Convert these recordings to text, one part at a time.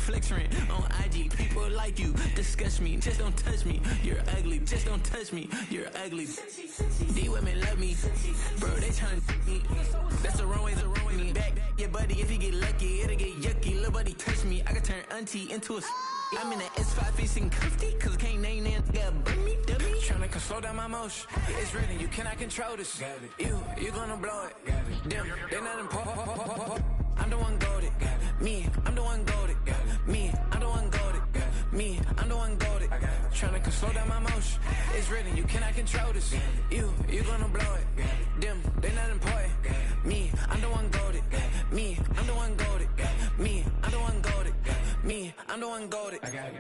flex rent on IG. People like you disgust me. Just don't touch me. You're ugly. Just don't touch me. You're ugly. These women love me. Bro, they tryna me. That's the wrong way, me. Back your buddy if you get lucky. It'll get yucky. Little buddy touch me. I can turn auntie into a I'm in the S5 facing cuffy, cause I can't name that nigga but me, dummy. Tryna slow down my motion. It's written, you cannot control this. You gonna blow it. Them, they not important. I'm the one goated. Me, I'm the one goated. Me, I'm the one goated. Me, I'm the one goated. Tryna slow down my motion. It's written, you cannot control this. You gonna blow it. Them, they not important. Me, I'm the one goated. Me, I'm the one goated. Me, I'm the one goated. Me, I'm the one goated. I got it.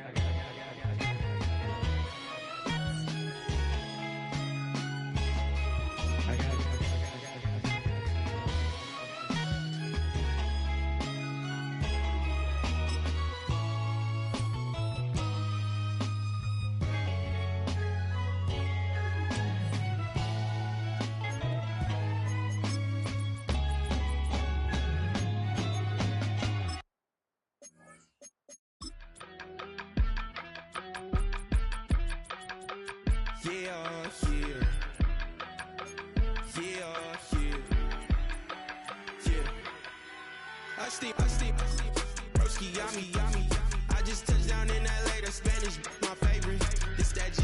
I just touched down in LA, the Spanish, my favorite. It's that G,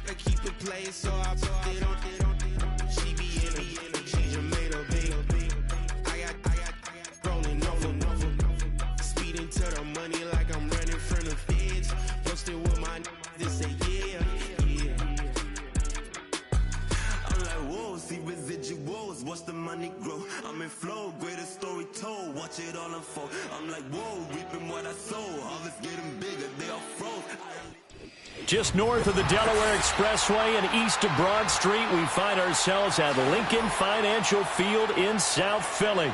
I keep it playing, so I put it on. She be in it, she Jamaica, baby. I got rolling over, speeding to the money like I'm running from the feds. Posted with my they say yeah. I'm like, whoa, see residuals, watch the money grow. I'm in flow, greatest story told, watch it all unfold. I'm like, whoa, reaping what I sow, harvest getting bigger, they all froze. Just north of the Delaware Expressway and east of Broad Street, we find ourselves at Lincoln Financial Field in South Philly.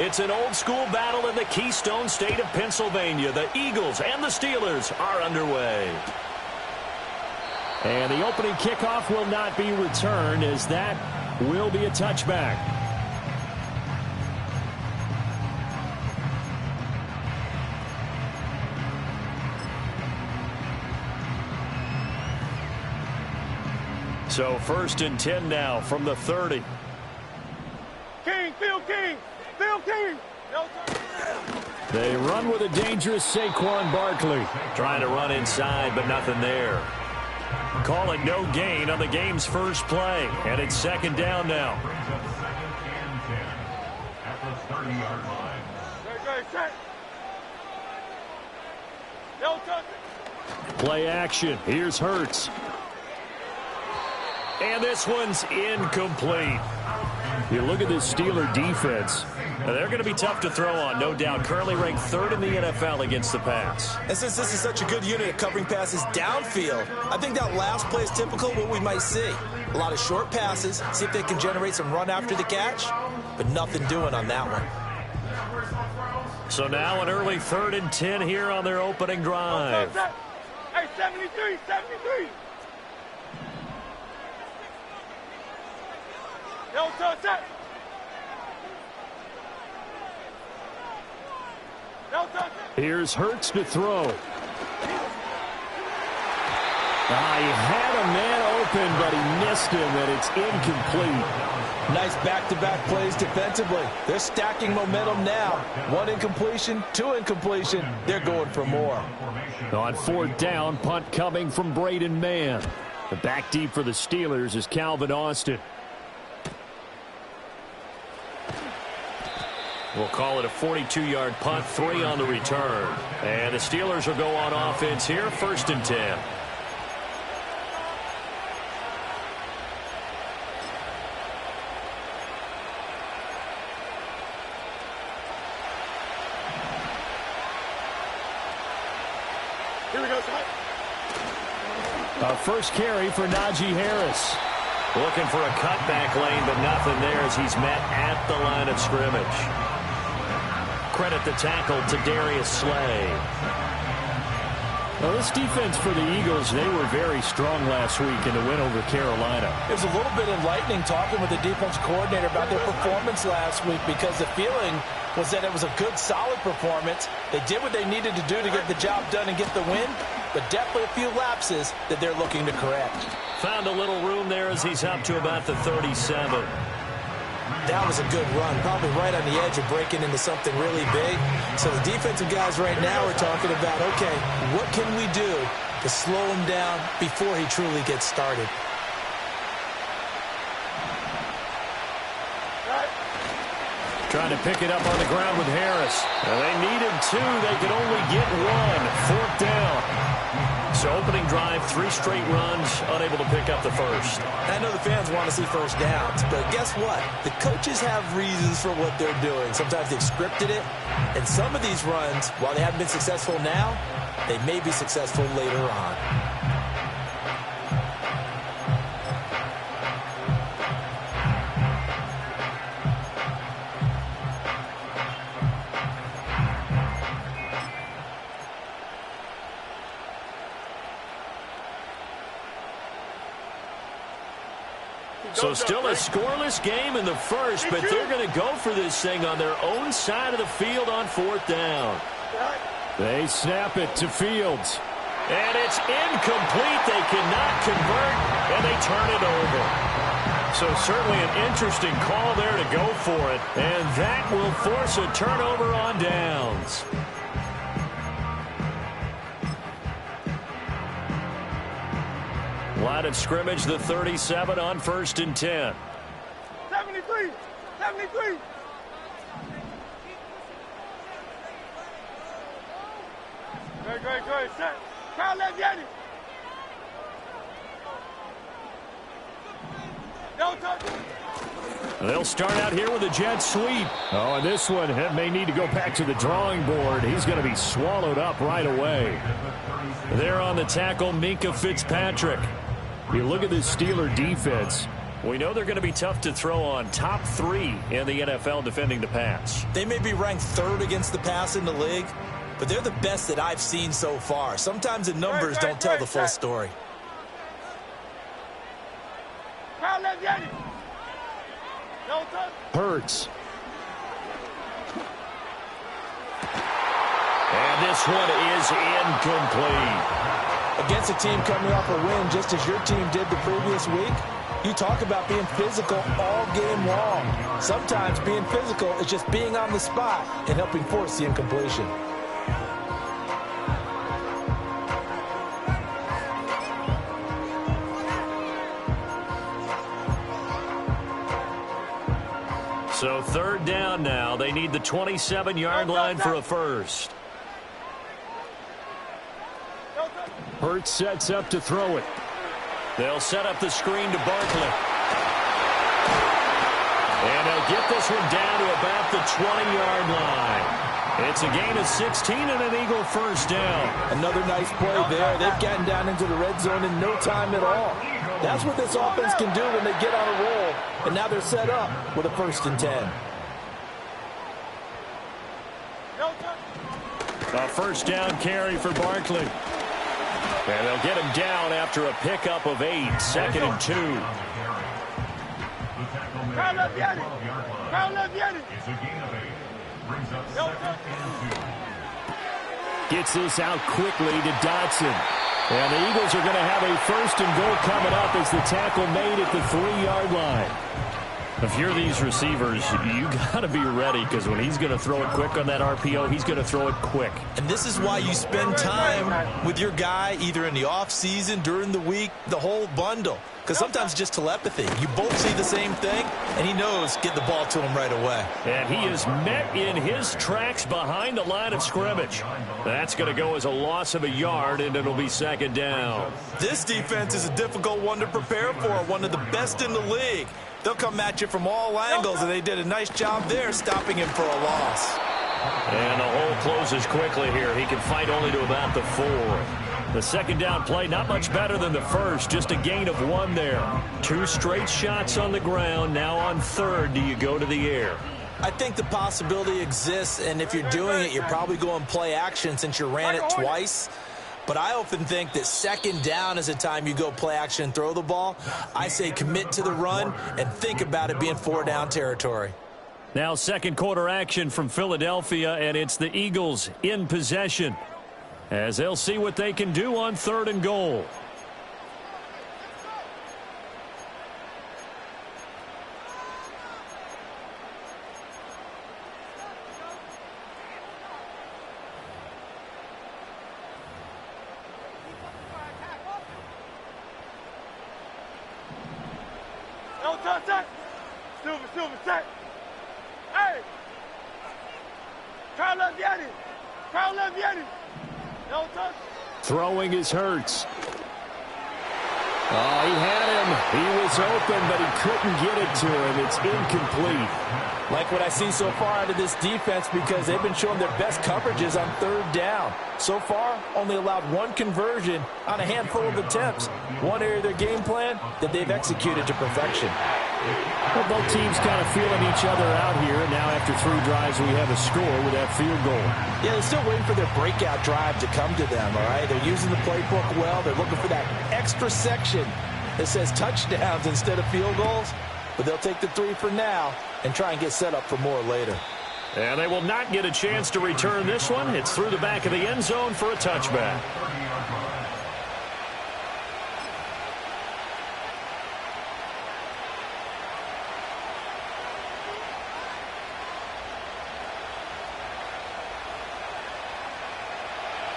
It's an old-school battle in the Keystone State of Pennsylvania. The Eagles and the Steelers are underway. And the opening kickoff will not be returned, as that will be a touchback. So 1st and 10 now from the 30. King, Phil King. Phil King. They run with a dangerous Saquon Barkley. Trying to run inside, but nothing there. Call it no gain on the game's first play. And it's 2nd down now. At the 30-yard line. Play action. Here's Hurts. And this one's incomplete. You look at this Steeler defense. They're going to be tough to throw on, no doubt. Currently ranked 3rd in the NFL against the pass. And since this is such a good unit at covering passes downfield, I think that last play is typical of what we might see. A lot of short passes, see if they can generate some run after the catch, but nothing doing on that one. So now an early 3rd and 10 here on their opening drive. Hey, 73. Here's Hurts to throw. He had a man open, but he missed him, and it's incomplete. Nice back-to-back plays defensively. They're stacking momentum now. 1 incompletion, 2 incompletion. They're going for more. On 4th down, punt coming from Braden Mann. The back deep for the Steelers is Calvin Austin. We'll call it a 42-yard punt, 3 on the return. And the Steelers will go on offense here, 1st and 10. Here we go, A first carry for Najee Harris. Looking for a cutback lane, but nothing there as he's met at the line of scrimmage. Credit the tackle to Darius Slay. Well, this defense for the Eagles, they were very strong last week in the win over Carolina. It was a little bit enlightening talking with the defense coordinator about their performance last week because the feeling was that it was a good, solid performance. They did what they needed to do to get the job done and get the win, but definitely a few lapses that they're looking to correct. Found a little room there as he's up to about the 37. That was a good run, probably right on the edge of breaking into something really big. So the defensive guys right now are talking about, okay, what can we do to slow him down before he truly gets started? Trying to pick it up on the ground with Harris. Now they needed two. They could only get one. 4th down. So opening drive, 3 straight runs, unable to pick up the first. I know the fans want to see first downs, but guess what? The coaches have reasons for what they're doing. Sometimes they've scripted it, and some of these runs, while they haven't been successful now, they may be successful later on. So still a scoreless game in the first, but they're going to go for this thing on their own side of the field on 4th down. They snap it to Fields. And it's incomplete. They cannot convert, and they turn it over. So certainly an interesting call there to go for it, and that will force a turnover on downs. Line of scrimmage, the 37 on 1st and 10. 73, 73. Good. Set. Kyle, let's get it. Don't touch it. They'll start out here with a jet sweep. Oh, and this one may need to go back to the drawing board. He's going to be swallowed up right away. There on the tackle, Minkah Fitzpatrick. You look at this Steeler defense. We know they're going to be tough to throw on. Top 3 in the NFL defending the pass. They may be ranked 3rd against the pass in the league, but they're the best that I've seen so far. Sometimes the numbers don't tell the full story. Kyle, let's get it. Don't touch. Hurts. And this one is incomplete. Against a team coming off a win just as your team did the previous week, you talk about being physical all game long. Sometimes being physical is just being on the spot and helping force the incompletion. So 3rd down now. They need the 27-yard line for a first. Hurts sets up to throw it. They'll set up the screen to Barkley. And they'll get this one down to about the 20-yard line. It's a gain of 16 and an Eagle first down. Another nice play there. They've gotten down into the red zone in no time at all. That's what this offense can do when they get on a roll. And now they're set up with a 1st and 10. A first down carry for Barkley. And they'll get him down after a pickup of 8. 2nd and 2. Kyle, let's get it. Kyle, let's get it. It's a gain of 8. Brings up 2nd and 2. Gets this out quickly to Dotson. And the Eagles are going to have a 1st and goal coming up as the tackle made at the 3-yard line. If you're these receivers, you got to be ready because when he's going to throw it quick on that RPO, he's going to throw it quick. And this is why you spend time with your guy either in the offseason, during the week, the whole bundle. Because sometimes just telepathy. You both see the same thing, and he knows get the ball to him right away. And he is met in his tracks behind the line of scrimmage. That's going to go as a loss of a yard, and it'll be 2nd down. This defense is a difficult one to prepare for, one of the best in the league. They'll come at you from all angles, and they did a nice job there stopping him for a loss. And the hole closes quickly here. He can fight only to about the 4. The second down play, not much better than the first, just a gain of 1 there. 2 straight shots on the ground. Now on third, do you go to the air? I think the possibility exists, and if you're doing it, you're probably going play action since you ran it twice. But I often think that second down is the time you go play action and throw the ball. I say commit to the run and think about it being 4-down territory. Now second quarter action from Philadelphia, and it's the Eagles in possession, as they'll see what they can do on 3rd and goal. Silver, set. Hey! Carl Leviani. No touch. Throwing is Hurts. Oh, he had him. He was open, but he couldn't get it to him. It's incomplete. Like what I see so far out of this defense, because they've been showing their best coverages on 3rd down. So far, only allowed 1 conversion on a handful of attempts. One area of their game plan that they've executed to perfection. Well, both teams kind of feeling each other out here. And now after 3 drives, we have a score with that field goal. Yeah, they're still waiting for their breakout drive to come to them, all right? They're using the playbook well. They're looking for that extra section that says touchdowns instead of field goals. But they'll take the 3 for now and try and get set up for more later. And they will not get a chance to return this one. It's through the back of the end zone for a touchback.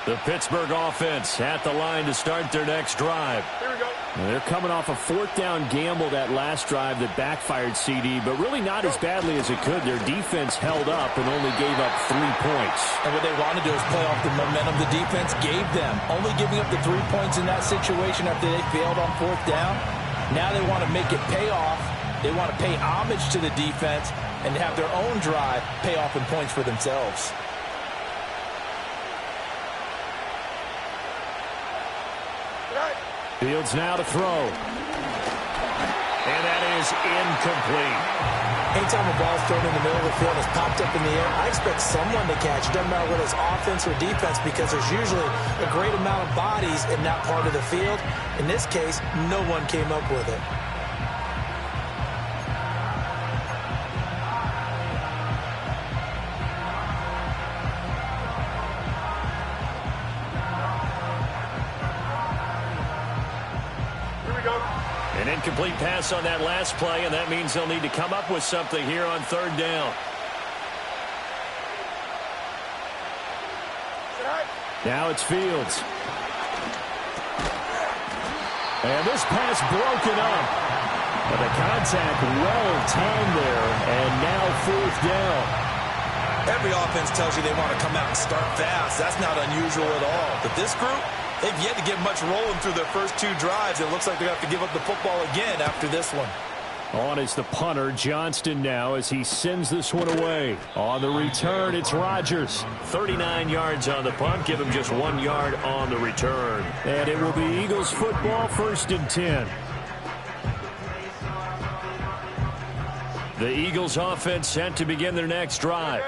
The Pittsburgh offense at the line to start their next drive. Here we go. They're coming off a 4th down gamble that last drive that backfired, CD, but really not as badly as it could. Their defense held up and only gave up 3 points. And what they want to do is play off the momentum the defense gave them. Only giving up the 3 points in that situation after they failed on 4th down. Now they want to make it pay off. They want to pay homage to the defense and have their own drive pay off in points for themselves. Fields now to throw. And that is incomplete. Anytime a ball's thrown in the middle of the field and it's popped up in the air, I expect someone to catch. It doesn't matter whether it's offense or defense, because there's usually a great amount of bodies in that part of the field. In this case, no one came up with it. An incomplete pass on that last play, and that means they'll need to come up with something here on 3rd down. Now it's Fields. And this pass broken up. But the contact well timed there, and now 4th down. Every offense tells you they want to come out and start fast. That's not unusual at all. But this group, they've yet to get much rolling through their first 2 drives. It looks like they're going to have to give up the football again after this one. On is the punter, Johnston, now as he sends this one away. On the return, it's Rodgers. 39 yards on the punt. Give him just 1 yard on the return. And it will be Eagles football, 1st and 10. The Eagles offense set to begin their next drive.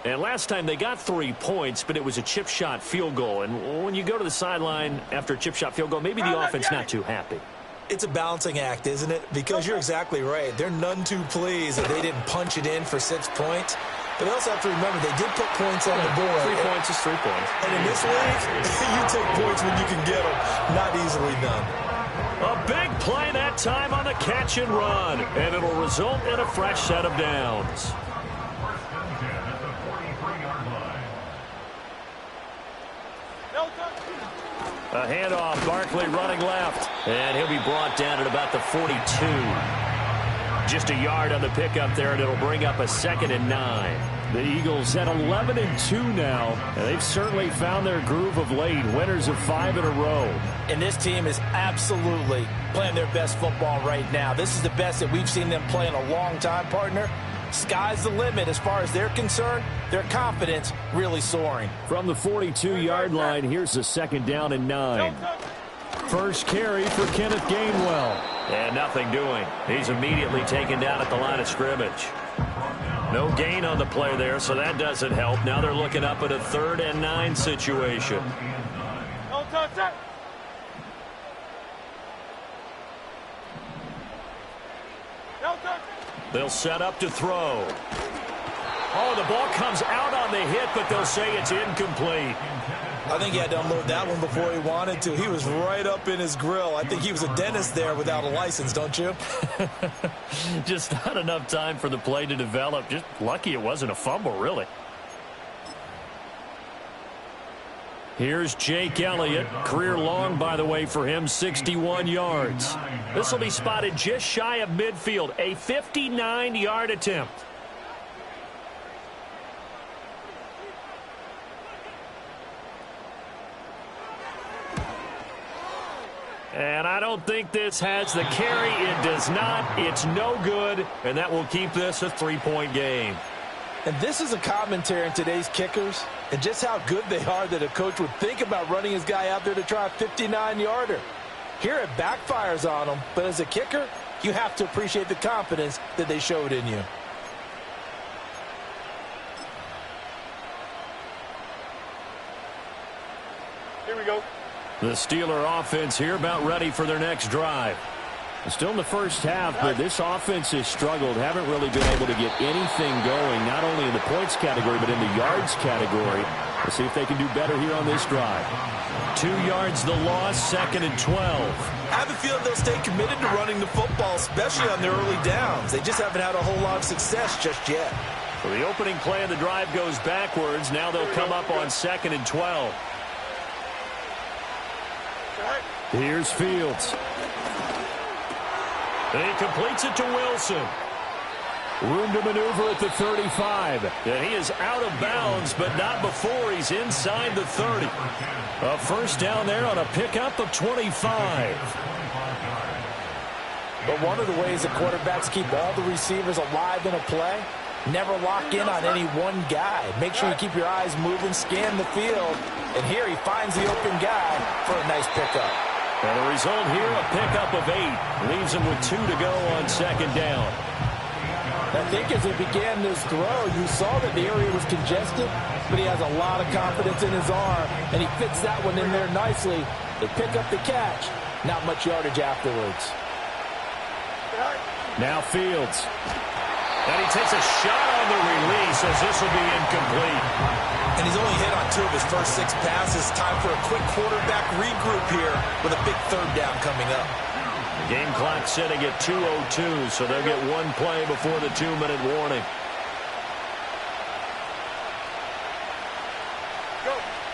And last time they got 3 points, but it was a chip shot field goal. And when you go to the sideline after a chip shot field goal, maybe the offense not too happy. It's a balancing act, isn't it? Because you're exactly right. They're none too pleased that they didn't punch it in for 6 points. But they also have to remember they did put points on the board. 3 points is 3 points. And in this league, you take points when you can get them. Not easily done. A big play that time on the catch and run. And it'll result in a fresh set of downs. A handoff, Barkley running left. And he'll be brought down at about the 42. Just a yard on the pickup there, and it'll bring up a 2nd and 9. The Eagles at 11-2 now. And they've certainly found their groove of late. Winners of 5 in a row. And this team is absolutely playing their best football right now. This is the best that we've seen them play in a long time, partner. Sky's the limit as far as they're concerned. Their confidence really soaring. From the 42-yard line, here's a 2nd down and 9. First carry for Kenneth Gainwell. And nothing doing. He's immediately taken down at the line of scrimmage. No gain on the play there, so that doesn't help. Now they're looking up at a 3rd and 9 situation. They'll set up to throw. Oh, the ball comes out on the hit, but they'll say it's incomplete. I think he had to unload that one before he wanted to. He was right up in his grill. I think he was a dentist there without a license, don't you? Just not enough time for the play to develop. Just lucky it wasn't a fumble, really. Here's Jake Elliott. Career long, by the way, for him, 61 yards. This will be spotted just shy of midfield. A 59-yard attempt. And I don't think this has the carry. It does not. It's no good. And that will keep this a 3-point game. And this is a commentary on today's kickers and just how good they are that a coach would think about running his guy out there to try a 59-yarder. Here it backfires on him, but as a kicker, you have to appreciate the confidence that they showed in you. Here we go. The Steeler offense here about ready for their next drive. Still in the first half, but this offense has struggled. Haven't really been able to get anything going, not only in the points category, but in the yards category. Let's see if they can do better here on this drive. 2 yards the loss, 2nd and 12. I have a feeling they'll stay committed to running the football, especially on their early downs. They just haven't had a whole lot of success just yet. So the opening play of the drive goes backwards. Now they'll come up on 2nd and 12. Here's Fields. And he completes it to Wilson. Room to maneuver at the 35. And he is out of bounds, but not before he's inside the 30. A first down there on a pickup of 25. But one of the ways that quarterbacks keep all the receivers alive in a play, never lock in on any one guy. Make sure you keep your eyes moving, scan the field. And here he finds the open guy for a nice pickup. And the result here, a pickup of 8. Leaves him with 2 to go on 2nd down. I think as he began this throw, you saw that the area was congested, but he has a lot of confidence in his arm, and he fits that one in there nicely. They pick up the catch. Not much yardage afterwards. Now Fields. And he takes a shot on the release as this will be incomplete. And he's only hit on 2 of his first 6 passes. Time for a quick quarterback regroup here with a big 3rd down coming up. The game clock sitting at 2:02, so they'll get 1 play before the 2-minute warning.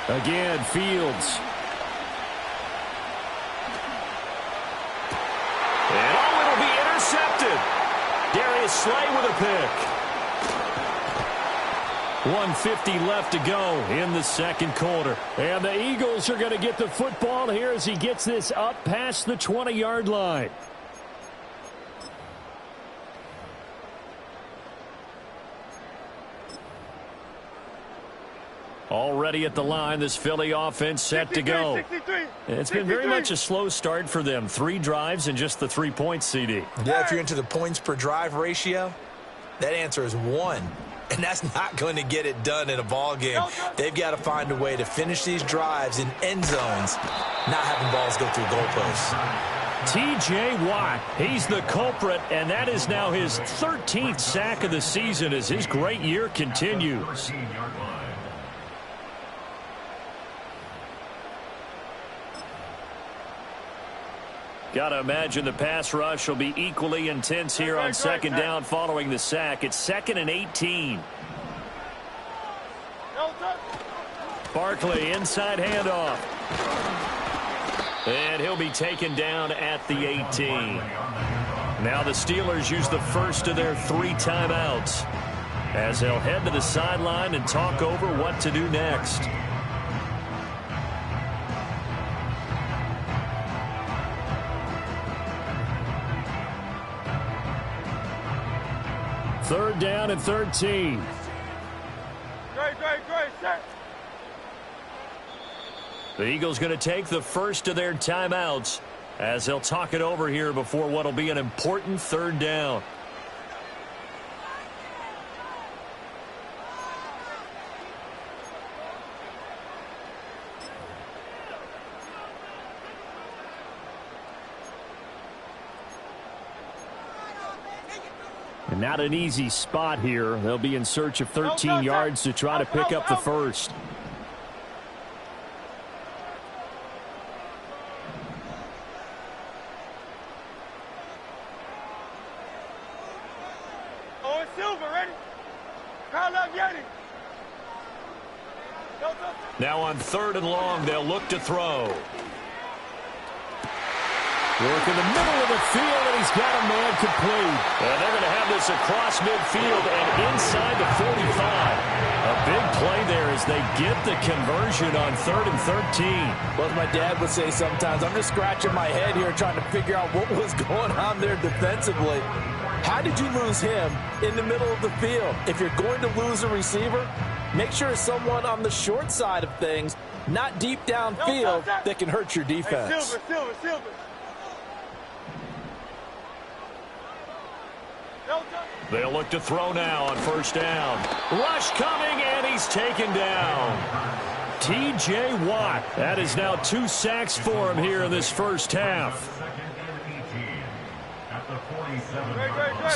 Again, Fields. And oh, it'll be intercepted. Darius Slay with a pick. 1:50 left to go in the 2nd quarter. And the Eagles are going to get the football here as he gets this up past the 20-yard line. Already at the line, this Philly offense set to go. 63. It's been very much a slow start for them. 3 drives and just the 3 points, CD. Yeah, if you're into the points per drive ratio, that answer is 1. And that's not going to get it done in a ball game. They've got to find a way to finish these drives in end zones, not having balls go through goalposts. T.J. Watt, he's the culprit, and that is now his 13th sack of the season as his great year continues. Got to imagine the pass rush will be equally intense here on 2nd down following the sack. It's 2nd and 18. Barkley, inside handoff. And he'll be taken down at the 18. Now the Steelers use the first of their 3 timeouts as they'll head to the sideline and talk over what to do next. 3rd down and 13. Great, set. The Eagles going to take the first of their timeouts as they'll talk it over here before what will be an important 3rd down. And not an easy spot here. They'll be in search of 13 yards to try to pick up the first. Oh, it's Silver, ready? Call up Yeti. Now on 3rd and long, they'll look to throw. Work in the middle of the field, and he's got a man complete. And they're going to have this across midfield and inside the 45. A big play there as they get the conversion on 3rd and 13. Well, as my dad would say sometimes, I'm just scratching my head here trying to figure out what was going on there defensively. How did you lose him in the middle of the field? If you're going to lose a receiver, make sure it's someone on the short side of things, not deep downfield, that can hurt your defense. Hey, Silver. They'll look to throw now on 1st down. Rush coming, and he's taken down. T.J. Watt. That is now 2 sacks for him here in this first half.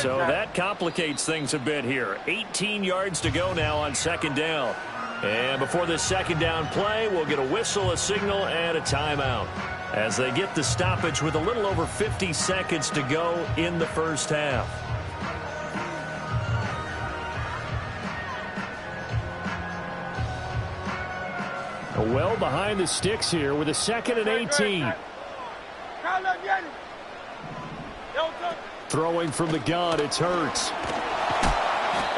So that complicates things a bit here. 18 yards to go now on 2nd down. And before this 2nd down play, we'll get a whistle, a signal, and a timeout as they get the stoppage with a little over 50 seconds to go in the first half. Well behind the sticks here with a 2nd and 18. Throwing from the gun, it's Hurts.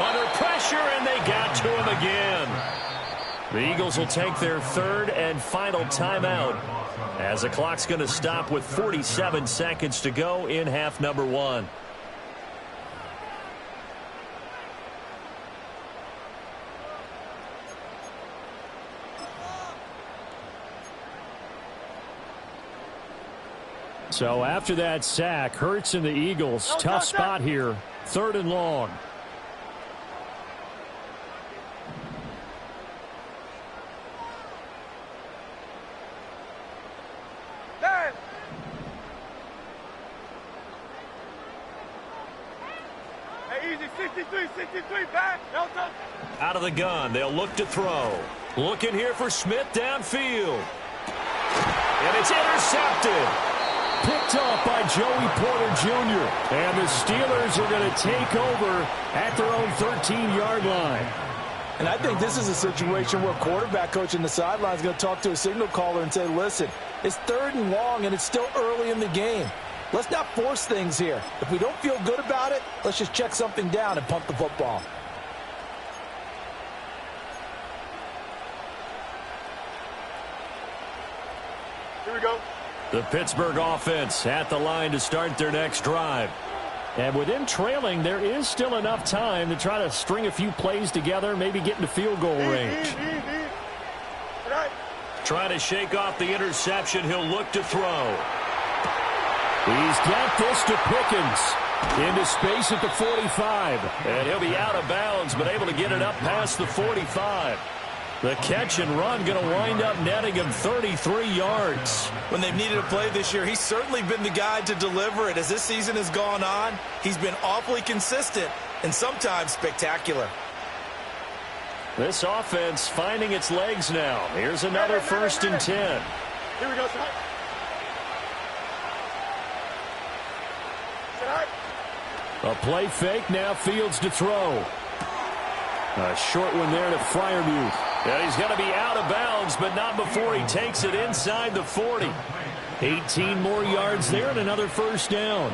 Under pressure, and they got to him again. The Eagles will take their 3rd and final timeout as the clock's going to stop with 47 seconds to go in half number 1. So after that sack, Hurts and the Eagles, tough spot here, 3rd and long. Hey, easy, 63, back. Out of the gun, they'll look to throw. Looking here for Smith downfield. And it's intercepted. Picked off by Joey Porter Jr. And the Steelers are going to take over at their own 13-yard line. And I think this is a situation where quarterback coach in the sideline is going to talk to a signal caller and say, listen, it's 3rd and long and it's still early in the game. Let's not force things here. If we don't feel good about it, let's just check something down and pump the football. Here we go. The Pittsburgh offense at the line to start their next drive. And with them trailing, there is still enough time to try to string a few plays together, maybe get into field goal range. Trying to shake off the interception. He'll look to throw. He's got this to Pickens. Into space at the 45. And he'll be out of bounds, but able to get it up past the 45. The catch and run going to wind up netting him 33 yards. When they've needed a play this year, he's certainly been the guy to deliver it. As this season has gone on, he's been awfully consistent and sometimes spectacular. This offense finding its legs now. Here's another 1st and 10. Here we go, sir. A play fake, now Fields to throw. A short one there to Freiermuth. And he's going to be out of bounds, but not before he takes it inside the 40. 18 more yards there and another 1st down.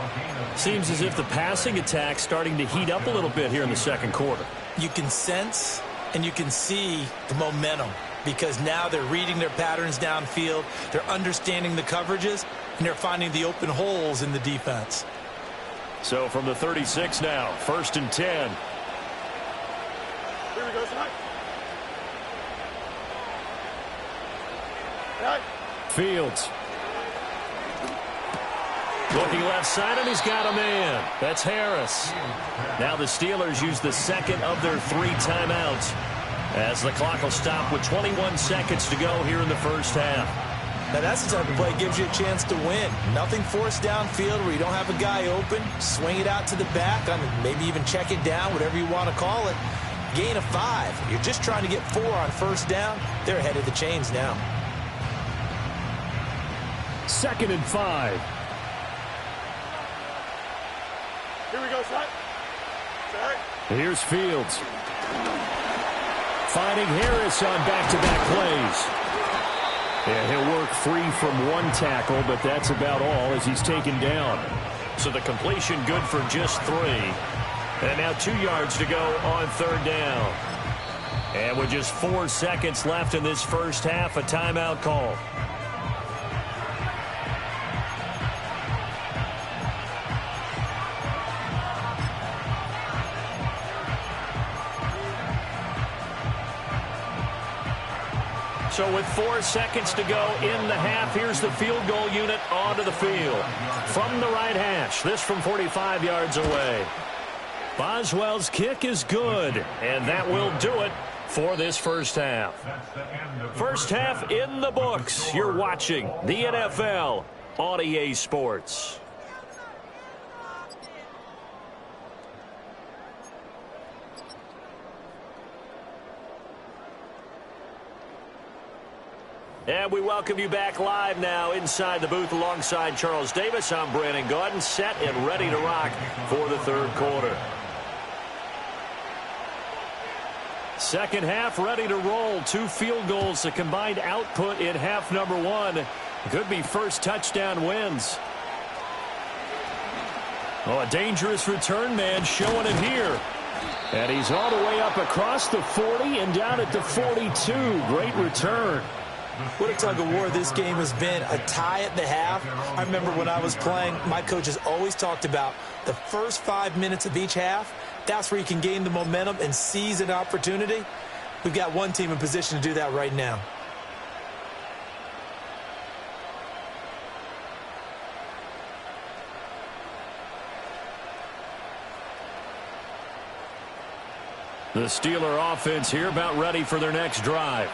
Seems as if the passing attack's starting to heat up a little bit here in the 2nd quarter. You can sense and you can see the momentum because now they're reading their patterns downfield, they're understanding the coverages, and they're finding the open holes in the defense. So from the 36 now, 1st and 10. Here we go, son. Right. Fields. Looking left side, and he's got a man. That's Harris. Now the Steelers use the second of their 3 timeouts as the clock will stop with 21 seconds to go here in the first half. Now that's the type of play that gives you a chance to win. Nothing forced downfield where you don't have a guy open. Swing it out to the back, maybe even check it down, whatever you want to call it. Gain of 5. You're just trying to get 4 on first down. They're ahead of the chains now. 2nd and 5. Here we go, son. Sorry. Here's Fields. Finding Harris on back-to-back plays. Yeah, he'll work free from 1 tackle, but that's about all as he's taken down. So the completion good for just 3. And now 2 yards to go on 3rd down. And with just 4 seconds left in this first half, a timeout call. So with 4 seconds to go in the half, here's the field goal unit onto the field. From the right hash, this from 45 yards away. Boswell's kick is good, and that will do it for this first half. First half in the books. You're watching the NFL on EA Sports. And we welcome you back live now inside the booth alongside Charles Davis. I'm Brandon Gaudin, set and ready to rock for the 3rd quarter. Second half ready to roll. 2 field goals, the combined output in half number 1. Could be first touchdown wins. Oh, a dangerous return man showing it here. And he's all the way up across the 40 and down at the 42. Great return. What a tug of war this game has been. A tie at the half. I remember when I was playing, my coaches always talked about the first 5 minutes of each half. That's where you can gain the momentum and seize an opportunity. We've got one team in position to do that right now. The Steeler offense here about ready for their next drive.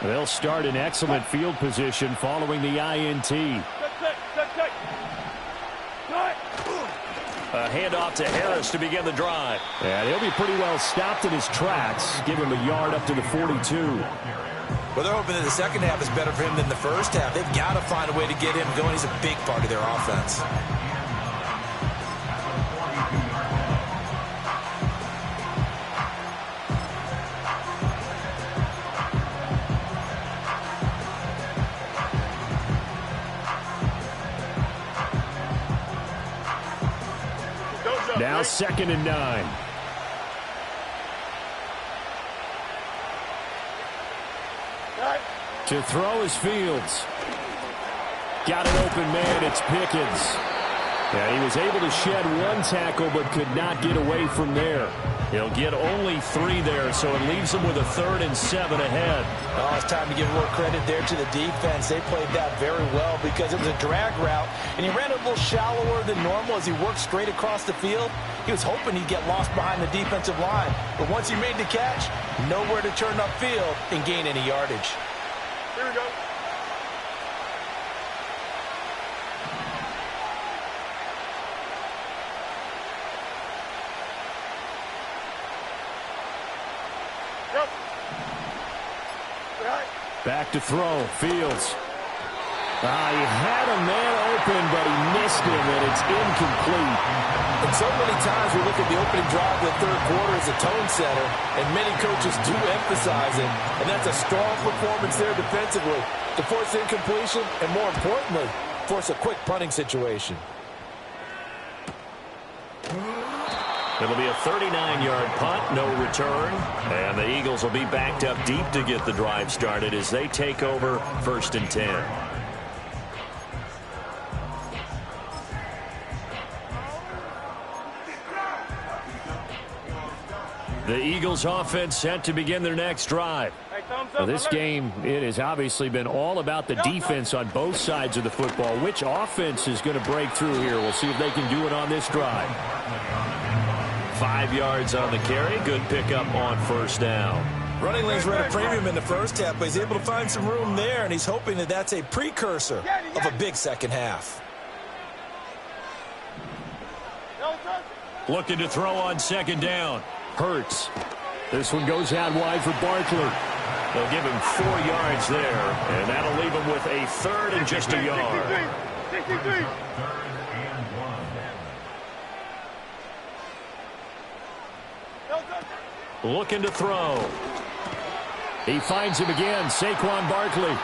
They'll start in excellent field position following the INT. A handoff to Harris to begin the drive. And he'll be pretty well stopped in his tracks. Give him a yard up to the 42. Well, they're hoping that the second half is better for him than the first half. They've got to find a way to get him going. He's a big part of their offense. Now 2nd and 9. To throw is Fields. Got an open man. It's Pickens. Yeah, he was able to shed 1 tackle but could not get away from there. He'll get only 3 there, so it leaves him with a 3rd and 7 ahead. Oh, it's time to give a little credit there to the defense. They played that very well because it was a drag route, and he ran a little shallower than normal as he worked straight across the field. He was hoping he'd get lost behind the defensive line, but once he made the catch, nowhere to turn upfield and gain any yardage. Here we go. Back to throw. Fields. He had a man open, but he missed him, and it's incomplete. And so many times we look at the opening drive of the 3rd quarter as a tone setter, and many coaches do emphasize it, and that's a strong performance there defensively to force incompletion and, more importantly, force a quick punting situation. It'll be a 39-yard punt, no return. And the Eagles will be backed up deep to get the drive started as they take over 1st and 10. The Eagles offense set to begin their next drive. Now, this game, it has obviously been all about the defense on both sides of the football. Which offense is going to break through here? We'll see if they can do it on this drive. 5 yards on the carry. Good pickup on first down. Running lanes were at a premium in the first half, but he's able to find some room there, and he's hoping that that's a precursor of a big second half. Looking to throw on second down. Hurts. This one goes out wide for Barkley. They'll give him 4 yards there, and that'll leave him with a third and just a yard. 63. Looking to throw. He finds him again, Saquon Barkley.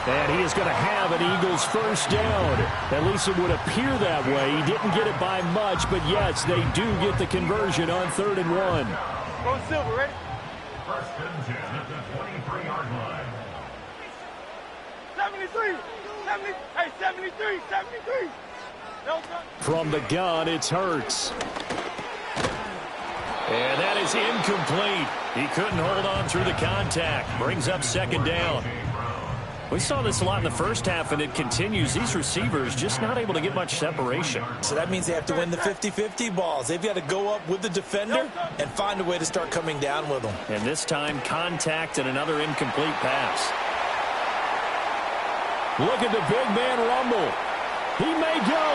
And he is going to have an Eagles first down. At least it would appear that way. He didn't get it by much, but yes, they do get the conversion on 3rd and 1. Go Silver, ready? First and 10 at the 23-yard line. 73. 73. 73. No, From the gun, it's Hurts. And that is incomplete. He couldn't hold on through the contact. Brings up second down. We saw this a lot in the first half, and it continues. These receivers just not able to get much separation. So that means they have to win the 50-50 balls. They've got to go up with the defender and find a way to start coming down with them. And this time, contact and another incomplete pass. Look at the big man rumble. He may go.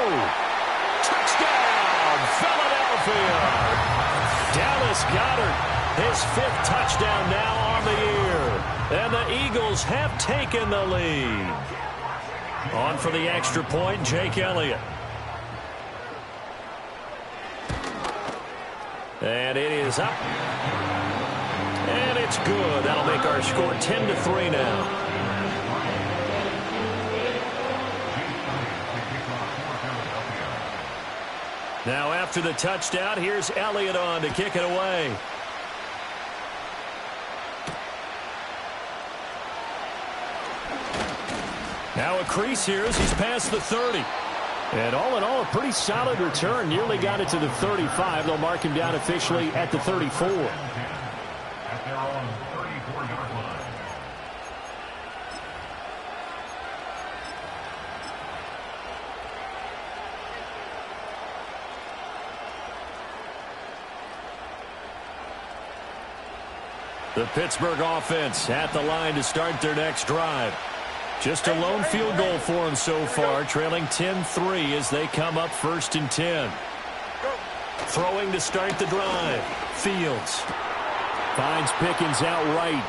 Touchdown, Philadelphia. Dallas Goedert, his 5th touchdown now on the year. And the Eagles have taken the lead. On for the extra point, Jake Elliott. And it is up. And it's good. That'll make our score 10-3 now. Now after the touchdown, here's Elliott on to kick it away. Now a crease here as he's past the 30. And all in all, a pretty solid return. Nearly got it to the 35. They'll mark him down officially at the 34. At their own 34-yard line. The Pittsburgh offense at the line to start their next drive. Just a lone field goal for them so far, trailing 10-3 as they come up 1st and 10. Throwing to start the drive. Fields. Finds Pickens out right.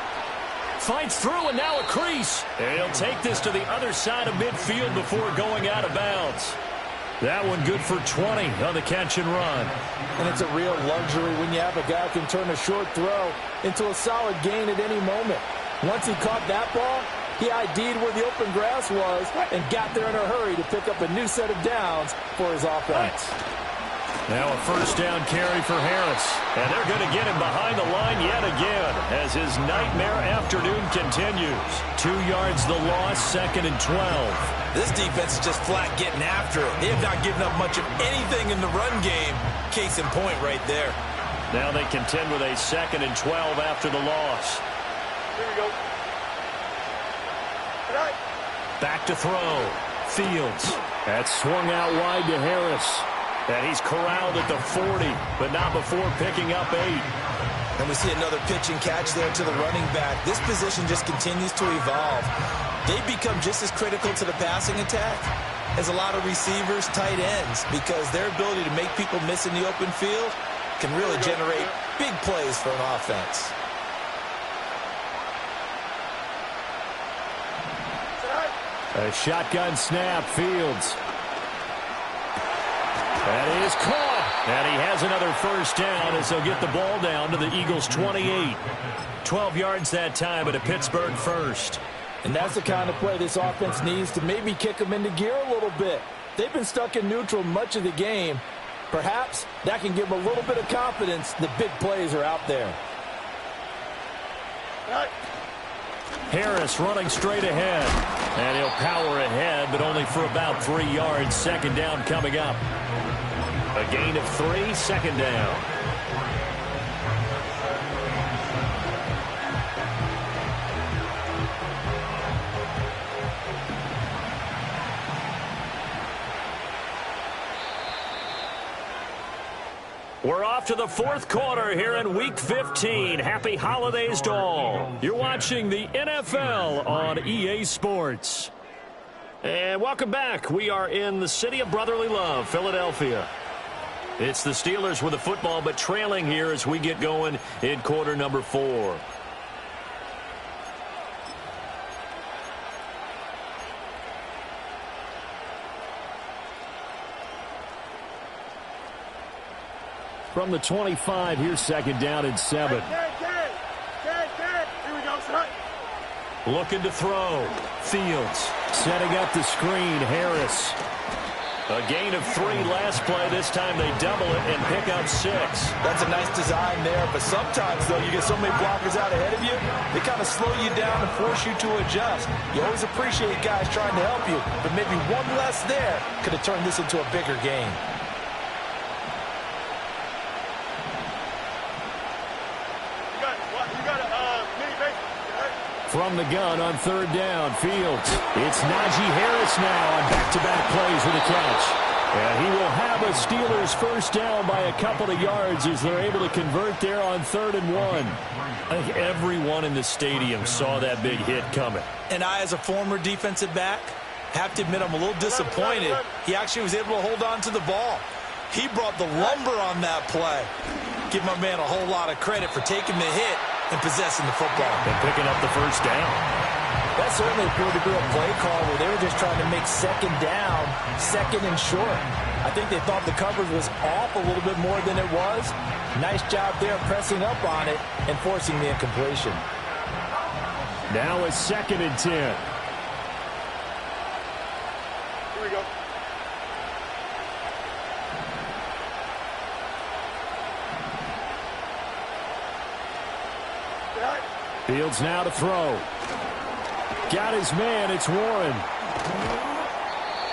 Finds through and now a crease. And he'll take this to the other side of midfield before going out of bounds. That one good for 20 on the catch and run. And it's a real luxury when you have a guy who can turn a short throw into a solid gain at any moment. Once he caught that ball, he ID'd where the open grass was and got there in a hurry to pick up a new set of downs for his offense. Now a first down carry for Harris. And they're going to get him behind the line yet again as his nightmare afternoon continues. 2 yards the loss, 2nd and 12. This defense is just flat getting after it. They have not given up much of anything in the run game. Case in point right there. Now they contend with a 2nd and 12 after the loss. Here we go. Back to throw. Fields. That's swung out wide to Harris. And he's corralled at the 40, but not before picking up 8. And we see another pitch and catch there to the running back. This position just continues to evolve. They become just as critical to the passing attack as a lot of receivers, tight ends, because their ability to make people miss in the open field can really generate big plays for an offense. A shotgun snap, Fields. That is caught. And he has another first down as they'll get the ball down to the Eagles' 28. 12 yards that time at a Pittsburgh first. And that's the kind of play this offense needs to maybe kick them into gear a little bit. They've been stuck in neutral much of the game. Perhaps that can give them a little bit of confidence that big plays are out there. Harris running straight ahead. And he'll power ahead, but only for about 3 yards. 2nd down coming up. A gain of 3, 2nd down. We're off to the fourth quarter here in Week 15. Happy holidays to all. You're watching the NFL on EA Sports. And welcome back. We are in the city of brotherly love, Philadelphia. It's the Steelers with the football, but trailing here as we get going in quarter number 4. From the 25, here's second down and 7. Here we go, son. Looking to throw. Fields setting up the screen. Harris. A gain of 3 last play. This time they double it and pick up 6. That's a nice design there, but sometimes, though, you get so many blockers out ahead of you, they kind of slow you down and force you to adjust. You always appreciate guys trying to help you, but maybe one less there could have turned this into a bigger game. From the gun on third down, Fields. It's Najee Harris now on back-to-back plays with a catch. And he will have a Steelers first down by a couple of yards as they're able to convert there on 3rd and 1. I think everyone in the stadium saw that big hit coming. And I, as a former defensive back, have to admit I'm a little disappointed. He actually was able to hold on to the ball. He brought the lumber on that play. Give my man a whole lot of credit for taking the hit and possessing the football. And picking up the first down. That certainly appeared to be a play call where they were just trying to make second down, second and short. I think they thought the coverage was off a little bit more than it was. Nice job there pressing up on it and forcing the incompletion. Now it's 2nd and 10. Here we go. Fields now to throw. Got his man. It's Warren.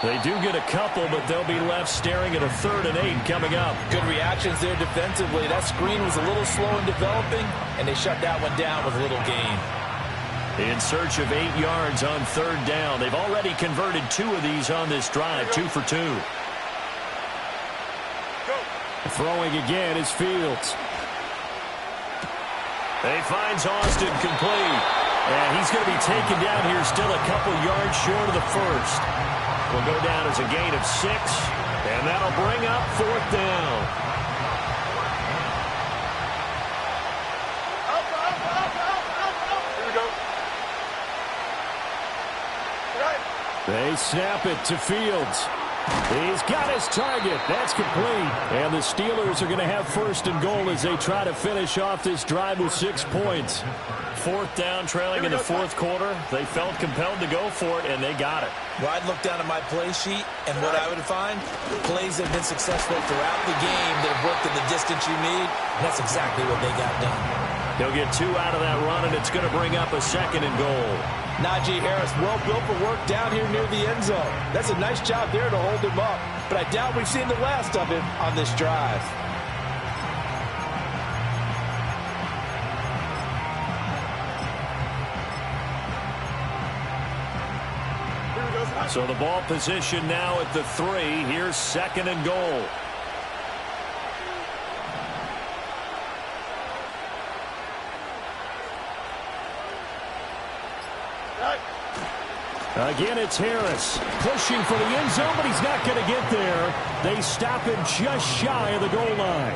They do get a couple, but they'll be left staring at a 3rd and 8 coming up. Good reactions there defensively. That screen was a little slow in developing, and they shut that one down with a little gain. In search of 8 yards on 3rd down. They've already converted 2 of these on this drive, 2 for 2. Throwing again is Fields. He finds Austin complete. And he's going to be taken down here still a couple yards short of the first. Will go down as a gain of 6. And that'll bring up 4th down. Here we go. Right. They snap it to Fields. He's got his target. That's complete. And the Steelers are going to have 1st and goal as they try to finish off this drive with 6 points. 4th down, trailing in the 4th quarter. They felt compelled to go for it, and they got it. Well, I'd look down at my play sheet, and what I would find, plays have been successful throughout the game that have worked at the distance you need, and that's exactly what they got done. They'll get 2 out of that run, and it's going to bring up a 2nd and goal. Najee Harris, well built for work down here near the end zone. That's a nice job there to hold him up, but I doubt we've seen the last of him on this drive. So the ball position now at the 3. Here's 2nd and goal. Again, it's Harris pushing for the end zone, but he's not going to get there. They stop him just shy of the goal line.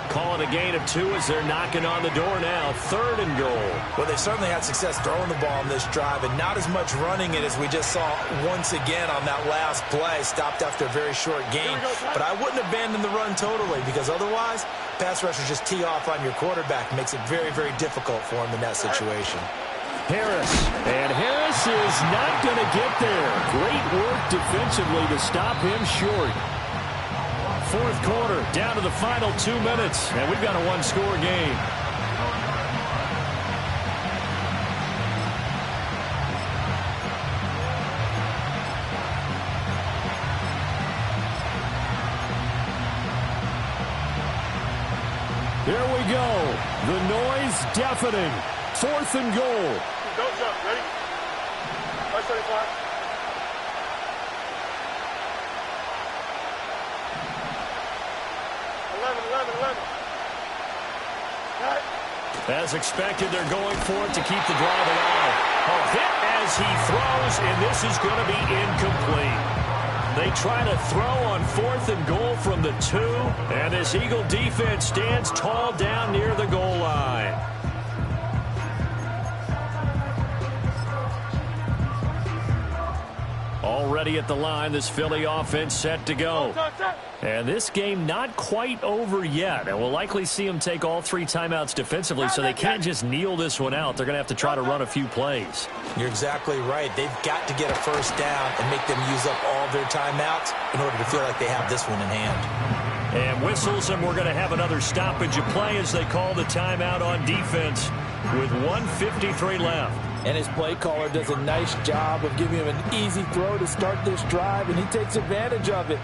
Calling a gain of 2 as they're knocking on the door now. 3rd and goal. Well, they certainly had success throwing the ball in this drive, and not as much running it as we just saw once again on that last play. Stopped after a very short gain. But I wouldn't abandon the run totally, because otherwise, pass rushers just tee off on your quarterback. Makes it very, very difficult for him in that situation. Harris. And Harris is not going to get there. Great work defensively to stop him short. 4th quarter, down to the final 2 minutes, and we've got a 1-score game. There we go. The noise deafening. 4th and goal. Don't jump. Ready? 575. Eleven. As expected, they're going for it to keep the drive alive. A hit as he throws, and this is going to be incomplete. They try to throw on 4th and goal from the 2, and this Eagle defense stands tall down near the goal line. Already at the line, this Philly offense set to go. And this game not quite over yet. And we'll likely see them take all 3 timeouts defensively, so they can't just kneel this one out. They're going to have to try to run a few plays. You're exactly right. They've got to get a first down and make them use up all their timeouts in order to feel like they have this one in hand. And whistles, and we're going to have another stoppage of play as they call the timeout on defense with 1:53 left. And his play caller does a nice job of giving him an easy throw to start this drive, and he takes advantage of it.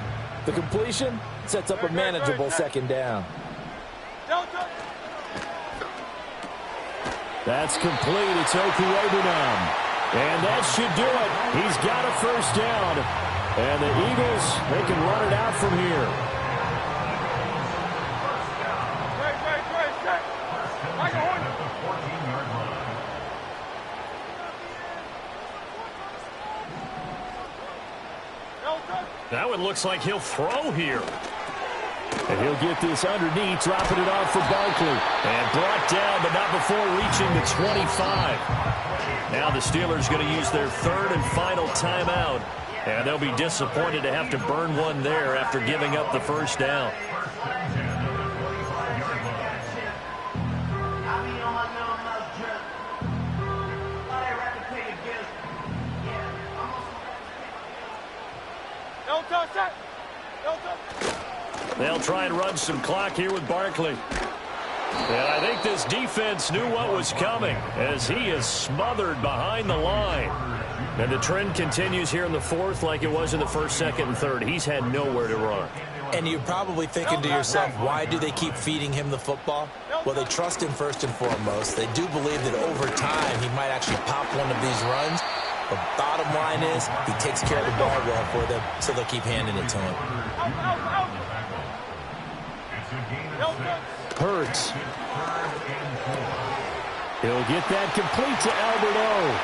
The completion sets up a manageable second down. That's complete. It's Okuwebunam. And that should do it. He's got a first down. And the Eagles, they can run it out from here. That one looks like he'll throw here. And he'll get this underneath, dropping it off for Barkley. And brought down, but not before reaching the 25. Now the Steelers going to use their 3rd and final timeout. And they'll be disappointed to have to burn one there after giving up the first down. They'll try and run some clock here with Barkley. And I think this defense knew what was coming as he is smothered behind the line. And the trend continues here in the 4th like it was in the 1st, 2nd, and 3rd. He's had nowhere to run. And you're probably thinking to yourself, why do they keep feeding him the football? Well, they trust him first and foremost. They do believe that over time he might actually pop one of these runs. The bottom line is he takes care of the ball well for them, so they'll keep handing it to him. Hurts. He'll get that complete to Albert O.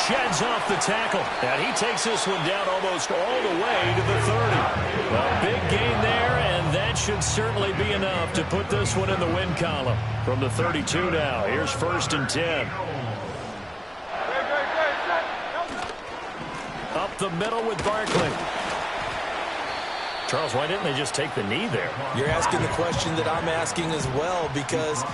Sheds off the tackle, and he takes this one down almost all the way to the 30. A big gain there, and that should certainly be enough to put this one in the win column. From the 32 now, here's 1st and 10. Up the middle with Barkley. Charles, why didn't they just take the knee there? You're asking the question that I'm asking as well, because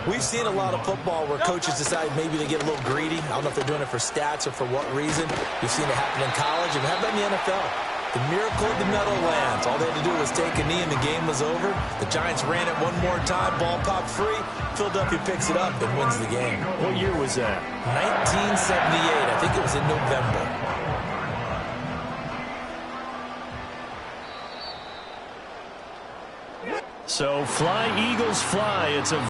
we've seen a lot of football where coaches decide maybe they get a little greedy. I don't know if they're doing it for stats or for what reason. We've seen it happen in college, and how about in the NFL? The miracle of the Meadowlands. All they had to do was take a knee, and the game was over. The Giants ran it one more time. Ball popped free. Philadelphia picks it up and wins the game. What year was that? 1978. I think it was in November. So fly, Eagles, fly. It's a